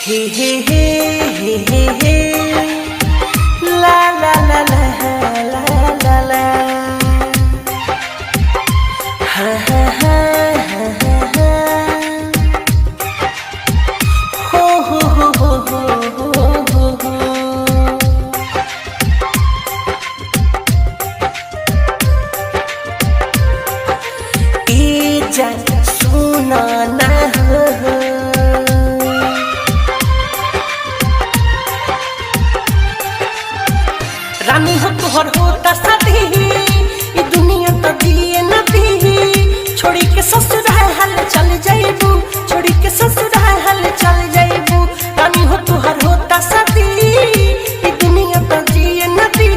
हे हे हे हे हे हे ला ला ला ला ला ला ला हा हा हा हा हा हो हो हो हो हो हो हो ए जान सुना ना रानी हो तुहर होता शादी ये दुनिया तो दिए न दी छोड़ी के ससुर हाल चल जाइबू छोड़ी के ससुर हाल चल जाइबू रानी हो तुहर होता शादी ये दुनिया तो दिए न दी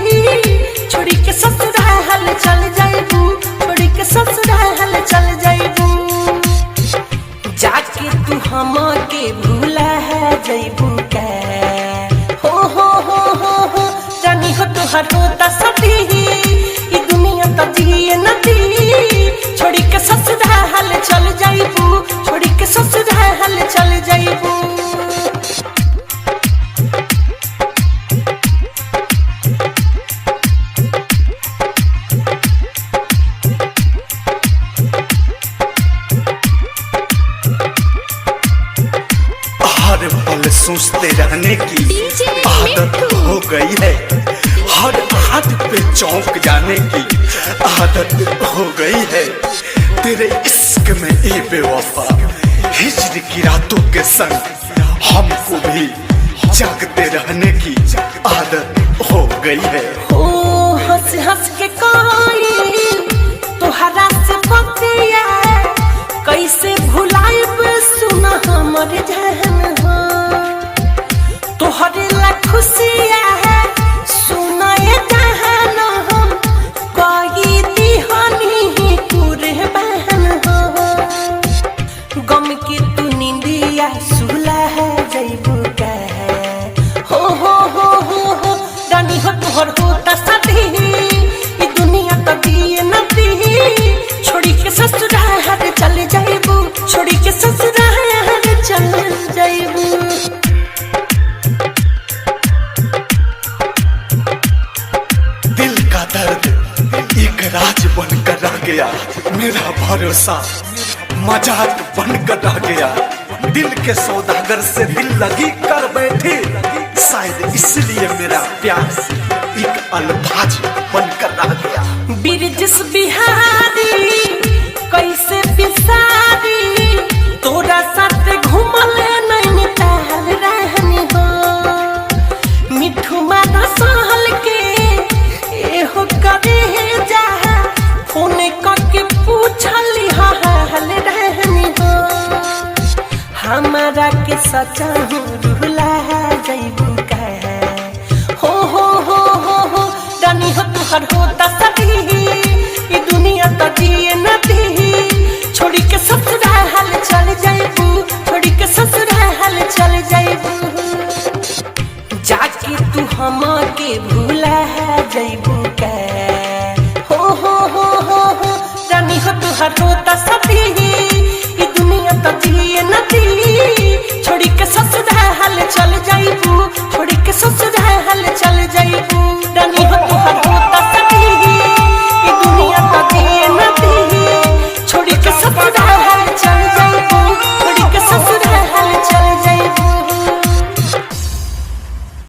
छोड़ी के ससुर हाल चल जाइबू छोड़ी के ससुर हाल चल जाइबू जाके तू हम के भूला जाइबू का हो रानी हो तुहर होता शादी ये दुनिया तो दिए न दी छोड़ी के ससुर हाल चल जाइबू छोड़ी के ससुर हाल चल जाइबू हर पल सोचते रहने की आदत हो गई है हर हाथ पे चौंक जाने की आदत हो गई है तेरे इश्क में ए बेवफा हिजर की रातों के संग हमको भी जागते रहने की आदत हो गई है ओ हंस हंस के कोई तोहरा से बतिया कैसे भुलाइब सुना हमर जहन हो तोहरे ला खुशिया है सुना ये जहन हम कोई दीवानी पूरे बहन हो गम की तू नींदिया सुला है जइबू का हो रानी हो तुहर होता शादी ये दुनिया तो दिए न दी छोड़ी के ससुर हाल चल जाइबू छोड़ी के ससुर हाल चल जाइबू दिल का दर्द एक राज बनकर रह गया मेरा भरोसा मजाक बनकर रह गया दिल के सौदागर से दिल लगी कर बैठी शायद इसलिए मेरा प्यार एक अल्फाज बनकर रह गया बिरजस बिहारी कैसे बिसारी तोरा साथ घूमल नहीं टहल रहनी हो मिठू माना सहल के एहो करे जा फोन करके पूछली हाल रहनी हो हमारा के सचा रुला जइबू का हो रानी हो तुहर होता शादी ये दुनिया तो दिए न दी छोड़ी के ससुर हाल चल जाइबू छोड़ी के ससुर हाल चल जाइबू जाके तू हम के भूला जइबू का हो रानी हो तुहर